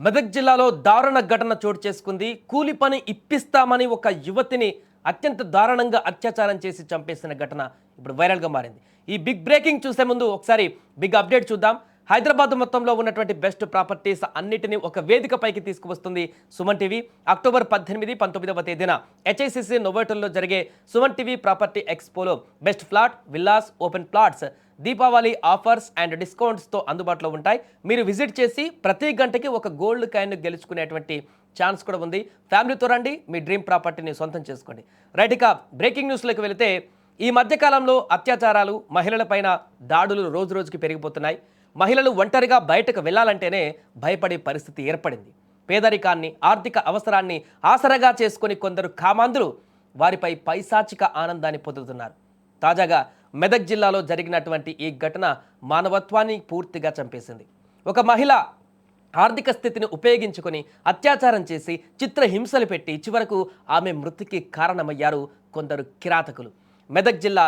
మెదక్ జిల్లాలో దారుణ ఘటన చోటు చేసుకుంది. కూలి పని ఇప్పిస్తామని ఒక యువతిని అత్యంత దారుణంగా అత్యాచారం చేసి చంపేసిన ఘటన ఇప్పుడు వైరల్గా మారింది. ఈ బిగ్ బ్రేకింగ్ చూసే ముందు ఒకసారి బిగ్ అప్డేట్ చూద్దాం. హైదరాబాద్ మొత్తంలో ఉన్నటువంటి బెస్ట్ ప్రాపర్టీస్ అన్నిటినీ ఒక వేదికపైకి తీసుకువస్తుంది సుమన్ టీవీ. అక్టోబర్ 18, 19వ తేదీన HICC నోవోటల్లో జరిగే సుమన్ టీవీ ప్రాపర్టీ ఎక్స్పోలో best flat, villas, open plots Deepavali offers and డిస్కౌంట్స్తో అందుబాటులో ఉంటాయి. మీరు విజిట్ చేసి ప్రతి గంటకి ఒక గోల్డ్ కాయిన్ గెలుచుకునేటువంటి ఛాన్స్ కూడా ఉంది. ఫ్యామిలీతో రండి, మీ డ్రీమ్ ప్రాపర్టీని సొంతం చేసుకోండి. రైట్, ఇక బ్రేకింగ్ న్యూస్లోకి వెళితే ఈ మధ్యకాలంలో అత్యాచారాలు, మహిళలపైన దాడులు రోజు రోజుకి పెరిగిపోతున్నాయి. మహిళలు ఒంటరిగా బయటకు వెళ్లాలంటేనే భయపడే పరిస్థితి ఏర్పడింది. పేదరికాన్ని, ఆర్థిక అవసరాన్ని ఆసరగా చేసుకొని కొందరు కామాంధులు వారిపై పైశాచిక ఆనందాన్ని పొందుతున్నారు. తాజాగా మెదక్ జిల్లాలో జరిగినటువంటి ఈ ఘటన మానవత్వాన్ని పూర్తిగా చంపేసింది. ఒక మహిళ ఆర్థిక స్థితిని ఉపయోగించుకొని అత్యాచారం చేసి చిత్రహింసలు పెట్టి చివరకు ఆమె మృతికి కారణమయ్యారు కొందరు కిరాతకులు. మెదక్ జిల్లా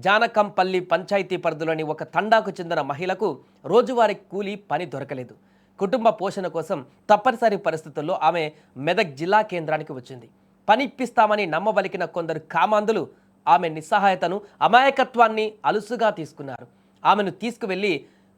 జానకంపల్లి పంచాయతీ పరిధిలోని ఒక తండాకు చెందిన మహిళకు రోజువారీ కూలీ పని దొరకలేదు. కుటుంబ పోషణ కోసం తప్పనిసరి పరిస్థితుల్లో ఆమె మెదక్ జిల్లా కేంద్రానికి వచ్చింది. పని ఇప్పిస్తామని నమ్మబలికిన కొందరు కామాంధులు ఆమె నిస్సహాయతను, అమాయకత్వాన్ని అలుసుగా తీసుకున్నారు. ఆమెను తీసుకువెళ్లి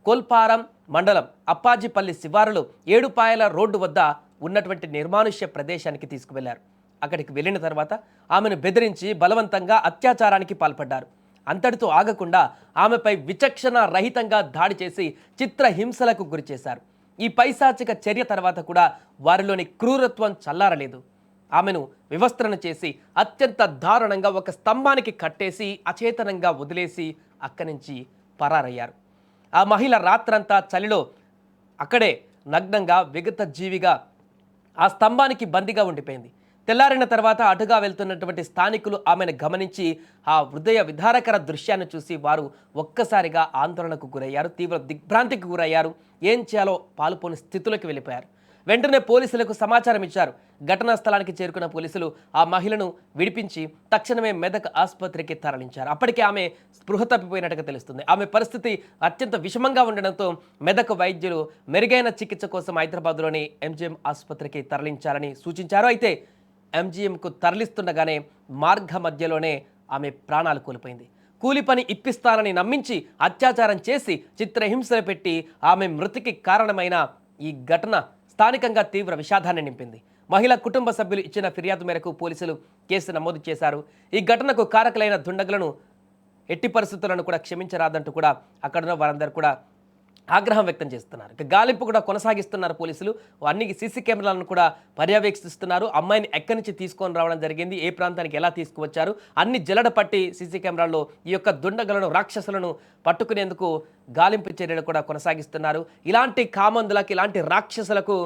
కోల్పారం మండలం అప్పాజిపల్లి శివారులో 7 పాయల రోడ్డు వద్ద ఉన్నటువంటి నిర్మానుష్య ప్రదేశానికి తీసుకువెళ్లారు. అక్కడికి వెళ్ళిన తర్వాత ఆమెను బెదిరించి బలవంతంగా అత్యాచారానికి పాల్పడ్డారు. అంతటితో ఆగకుండా ఆమెపై విచక్షణ రహితంగా దాడి చేసి చిత్రహింసలకు గురిచేశారు. ఈ పైశాచిక చర్య తర్వాత కూడా వారిలోని క్రూరత్వం చల్లారలేదు. ఆమెను వివస్త్రణ చేసి అత్యంత దారుణంగా ఒక స్తంభానికి కట్టేసి అచేతనంగా వదిలేసి అక్కడి నుంచి పరారయ్యారు. ఆ మహిళ రాత్రంతా చలిలో అక్కడే నగ్నంగా విగత జీవిగా ఆ స్తంభానికి బందీగా ఉండిపోయింది. తెల్లారిన తర్వాత అటుగా వెళ్తున్నటువంటి స్థానికులు ఆమెను గమనించి ఆ హృదయ విదారకర దృశ్యాన్ని చూసి వారు ఒక్కసారిగా ఆందోళనకు గురయ్యారు, తీవ్ర దిగ్భ్రాంతికి గురయ్యారు. ఏం చేయాలో పాలుపోని స్థితిలోకి వెళ్ళిపోయారు. వెంటనే పోలీసులకు సమాచారం ఇచ్చారు. ఘటనా స్థలానికి చేరుకున్న పోలీసులు ఆ మహిళను విడిపించి తక్షణమే మెదక్ ఆసుపత్రికి తరలించారు. అప్పటికే ఆమె స్పృహ తప్పిపోయినట్టుగా తెలుస్తుంది. ఆమె పరిస్థితి అత్యంత విషమంగా ఉండడంతో మెదక్ వైద్యులు మెరుగైన చికిత్స కోసం హైదరాబాద్లోని MGM ఆసుపత్రికి తరలించాలని సూచించారు. అయితే MGMకు తరలిస్తుండగానే మార్గ మధ్యలోనే ఆమె ప్రాణాలు కోల్పోయింది. కూలి పని ఇప్పిస్తానని నమ్మించి అత్యాచారం చేసి చిత్రహింసలు పెట్టి ఆమె మృతికి కారణమైన ఈ ఘటన స్థానికంగా తీవ్ర విషాదాన్ని నింపింది. మహిళ కుటుంబ సభ్యులు ఇచ్చిన ఫిర్యాదు మేరకు పోలీసులు కేసు నమోదు చేశారు. ఈ ఘటనకు కారకులైన దుండగులను ఎట్టి పరిస్థితులను కూడా క్షమించరాదంటూ కూడా అక్కడున్న వారందరూ కూడా ఆగ్రహం వ్యక్తం చేస్తున్నారు. ఇక గాలింపు కూడా కొనసాగిస్తున్నారు పోలీసులు. అన్ని CC కెమెరాలను కూడా పర్యవేక్షిస్తున్నారు. అమ్మాయిని ఎక్కడి నుంచి తీసుకొని రావడం జరిగింది, ఏ ప్రాంతానికి ఎలా తీసుకువచ్చారు, అన్ని జల్లడ పట్టి CC కెమెరాల్లో ఈ యొక్క దుండగులను, రాక్షసులను పట్టుకునేందుకు గాలింపు చర్యలు కూడా కొనసాగిస్తున్నారు. ఇలాంటి కామందులకు, ఇలాంటి రాక్షసులకు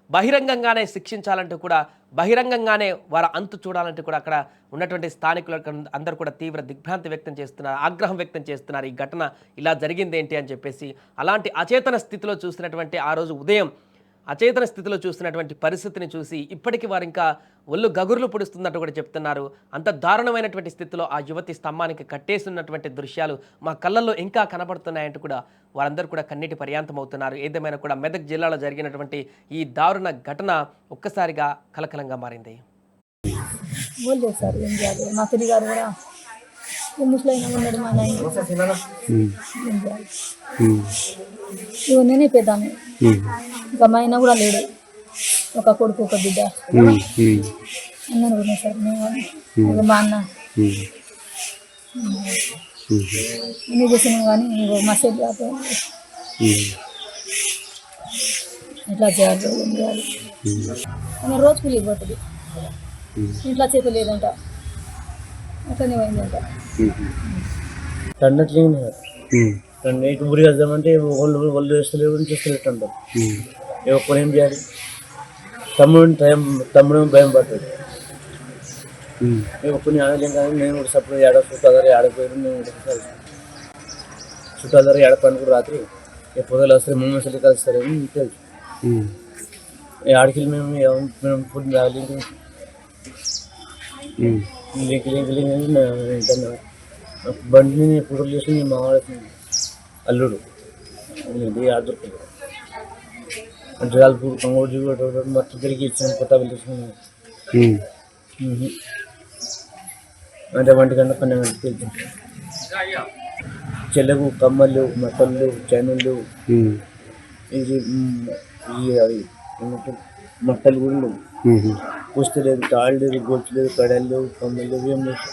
బహిరంగంగానే శిక్షించాలంటూ కూడా, బహిరంగంగానే వారి అంతు చూడాలంటూ కూడా అక్కడ ఉన్నటువంటి స్థానికులకు అందరూ కూడా తీవ్ర దిగ్భ్రాంతి వ్యక్తం చేస్తున్నారు, ఆగ్రహం వ్యక్తం చేస్తున్నారు. ఈ ఘటన ఇలా జరిగింది ఏంటి అని చెప్పేసి అలాంటి అచేతన స్థితిలో చూసినటువంటి ఆ రోజు ఉదయం అచేతన స్థితిలో చూసినటువంటి పరిస్థితిని చూసి ఇప్పటికీ వారు ఇంకా ఒళ్ళు గగుర్లు పొడుస్తున్నట్టు కూడా చెప్తున్నారు. అంత దారుణమైనటువంటి స్థితిలో ఆ యువతి స్తంభానికి కట్టేస్తున్నటువంటి దృశ్యాలు మా కళ్ళల్లో ఇంకా కనబడుతున్నాయంటూ కూడా వారందరూ కూడా కన్నీటి పర్యాంతం అవుతున్నారు. ఏదేమైనా కూడా మెదక్ జిల్లాలో జరిగినటువంటి ఈ దారుణ ఘటన ఒక్కసారిగా కలకలంగా మారింది. నేనే పెద్దాను, ఇంకా మా ఆయన కూడా లేడు, ఒక కొడుకు ఒక బిడ్డ అన్నాను కూడా సార్. నేను మా అన్న అన్నీ చేసినాం కానీ మసేజ్ కాకపోతే ఎట్లా చేయాలి, ఏం చేయాలి అని రోజు కూలి పోతుంది. ఇంట్లో చేతి లేదంట, అట్లనే పోయిందంట. నైట్ ఊరికి వెళ్దామంటే వాళ్ళు వేస్తలేవు, చేస్తలేట్టు అంటారు. ఒక్కరు ఏం చేయాలి? తమ్ముడు భయం పడ్డాడు. ఒక్కరిని ఆడలేం కానీ నేను కూడా సపోర్ట్ చుట్టాల ధర ఆడపోయారు. నేను చుట్టాల ధర ఆడపని కూడా రాత్రి పొదలు వస్తారు, మూమెంట్స్ కలుస్తారని తెలుసు. ఆడికి మేము ఫుడ్ లింక్ బండిని ఫోటోలు చేసి మా వాడికి అల్లుడు ఆడుతుంది. జలాల్పూర్ కంగోజీ మొత్తం తిరిగి ఇచ్చాను, కొత్త వెళ్ళేసుకున్నాను. అంటే 1 గంట 12 గంటలకు వెళ్తాను. చెల్లెకు కమ్మలు, మట్టలు, చైనులు, ఇది అవి ఏమంటారు మట్టలు కూడా లేవు. పుస్తలు లేదు, తాళ్ళు లేదు, గొచ్చు లేదు, కడాలు లేవు, కమ్మలు లేవు, ఏం లేదు.